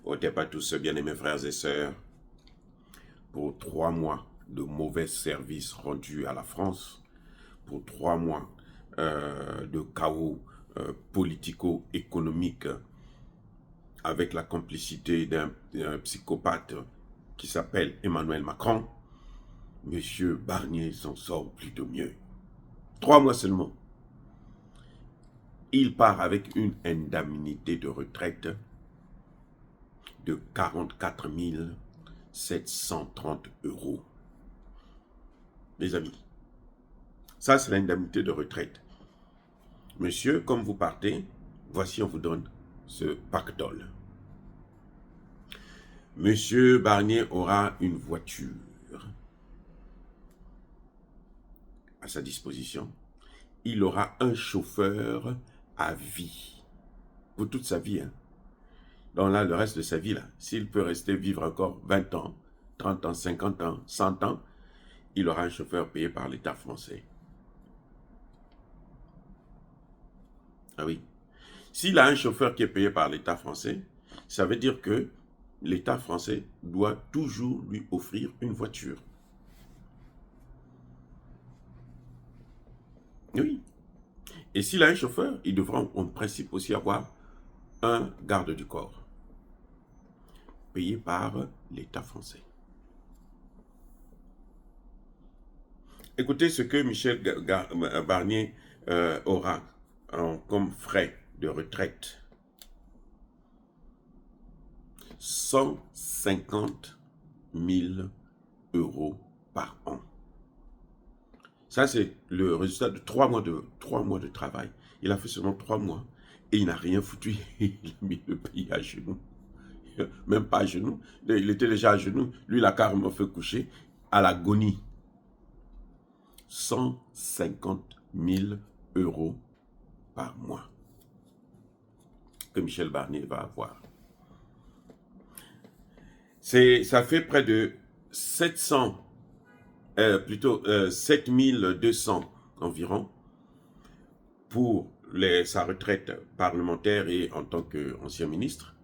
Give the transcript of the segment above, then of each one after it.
Ôtez pas tous, bien-aimés frères et sœurs, pour 3 mois de mauvais services rendus à la France, pour 3 mois de chaos politico-économique avec la complicité d'un psychopathe qui s'appelle Emmanuel Macron, Monsieur Barnier s'en sort plutôt mieux. 3 mois seulement. Il part avec une indemnité de retraite de 44 730 €. Les amis, ça c'est l'indemnité de retraite. Monsieur, comme vous partez, voici on vous donne ce pactole. Monsieur Barnier aura une voiture à sa disposition. Il aura un chauffeur à vie. Pour toute sa vie. Hein. Donc là, le reste de sa vie, là, s'il peut rester vivre encore 20 ans, 30 ans, 50 ans, 100 ans, il aura un chauffeur payé par l'État français. Ah oui. S'il a un chauffeur qui est payé par l'État français, ça veut dire que l'État français doit toujours lui offrir une voiture. Oui. Et s'il a un chauffeur, il devra en principe aussi avoir un garde du corps, payé par l'État français. Écoutez ce que Michel Barnier aura comme frais de retraite. 150 000 € par an. Ça, c'est le résultat de 3 mois de travail. Il a fait seulement 3 mois et il n'a rien foutu. Il a mis le pays à genoux. Même pas à genoux. Il était déjà à genoux. Lui, il a carrément fait coucher à l'agonie. 150 000 € par mois que Michel Barnier va avoir. Ça fait près de 7200 environ pour sa retraite parlementaire et en tant qu'ancien ministre.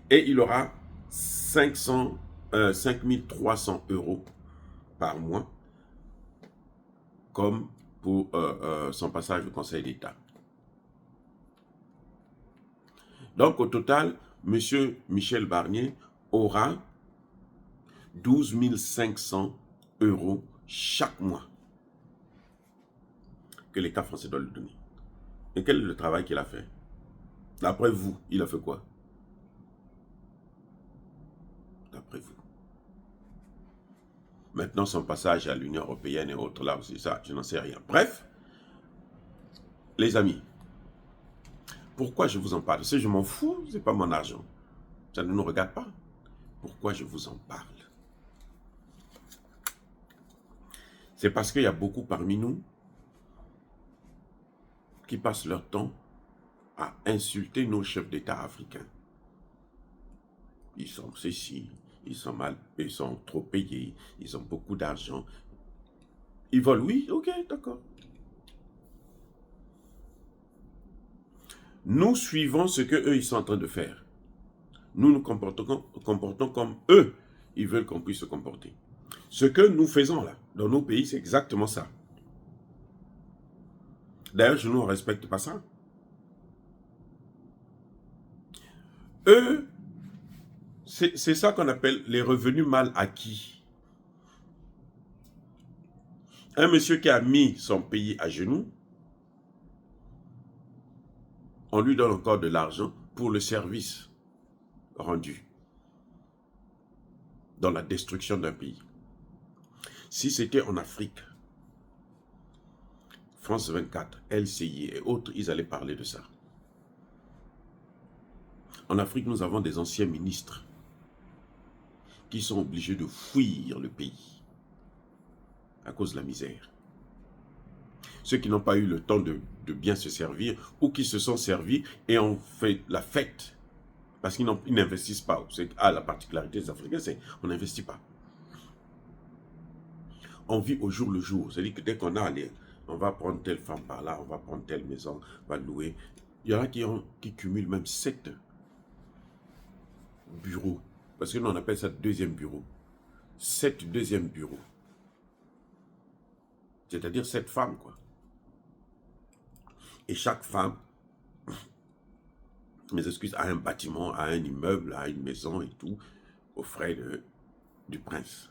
Et il aura 5300 € par mois comme pour son passage au Conseil d'État. Donc au total, M. Michel Barnier aura 12 500 € chaque mois que l'État français doit lui donner. Et quel est le travail qu'il a fait? D'après vous, il a fait quoi? D'après vous. Maintenant, son passage à l'Union européenne et autres, là aussi, ça, je n'en sais rien. Bref, les amis, pourquoi je vous en parle? Si je m'en fous, ce n'est pas mon argent. Ça ne nous regarde pas. Pourquoi je vous en parle? C'est parce qu'il y a beaucoup parmi nous qui passent leur temps à insulter nos chefs d'État africains. Ils sont ceci, ils sont trop payés, ils ont beaucoup d'argent. Ils volent, oui, ok, d'accord. Nous suivons ce qu'eux, ils sont en train de faire. Nous nous comportons comme eux, ils veulent qu'on puisse se comporter. Ce que nous faisons là, dans nos pays, c'est exactement ça. D'ailleurs, chez nous, on ne respecte pas ça. Eux, c'est ça qu'on appelle les revenus mal acquis. Un monsieur qui a mis son pays à genoux, on lui donne encore de l'argent pour le service rendu dans la destruction d'un pays. Si c'était en Afrique, France 24, LCI et autres, ils allaient parler de ça. En Afrique, nous avons des anciens ministres qui sont obligés de fuir le pays à cause de la misère. Ceux qui n'ont pas eu le temps de bien se servir ou qui se sont servis et ont fait la fête parce qu'ils n'investissent pas. La particularité des Africains, c'est qu'on n'investit pas. On vit au jour le jour. C'est-à-dire que dès qu'on a on va prendre telle femme par là, on va prendre telle maison, on va louer. Il y en a qui cumulent même 7 bureaux, parce que nous on appelle ça deuxième bureau, 7 deuxièmes bureaux, c'est-à-dire 7 femmes, quoi. Et chaque femme, mes excuses, a un bâtiment, a un immeuble, a une maison et tout, aux frais du prince.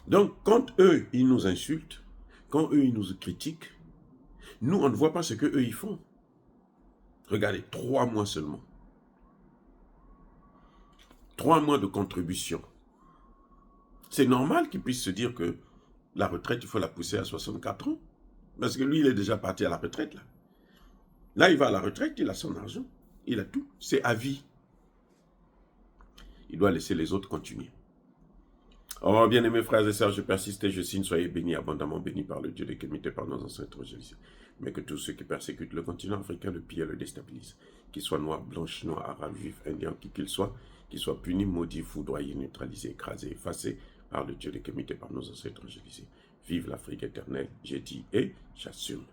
Donc, quand eux, ils nous insultent, quand eux, ils nous critiquent, nous, on ne voit pas ce qu'eux, ils font. Regardez, 3 mois seulement. 3 mois de contribution. C'est normal qu'ils puissent se dire que la retraite, il faut la pousser à 64 ans. Parce que lui, il est déjà parti à la retraite, là. Là, il va à la retraite, il a son argent, il a tout. C'est à vie. Il doit laisser les autres continuer. Oh, bien-aimés frères et sœurs, je persiste et je signe, soyez bénis, abondamment bénis par le Dieu de Kémité, par nos ancêtres Jésus. Mais que tous ceux qui persécutent le continent africain, le pillent et le déstabilisent, qu'ils soient noirs, blancs, chinois, arabes, juifs, indiens, qui qu'ils soient punis, maudits, foudroyés, neutralisés, écrasés, effacés par le Dieu de Kémité, par nos ancêtres Jésus. Vive l'Afrique éternelle, j'ai dit et j'assume.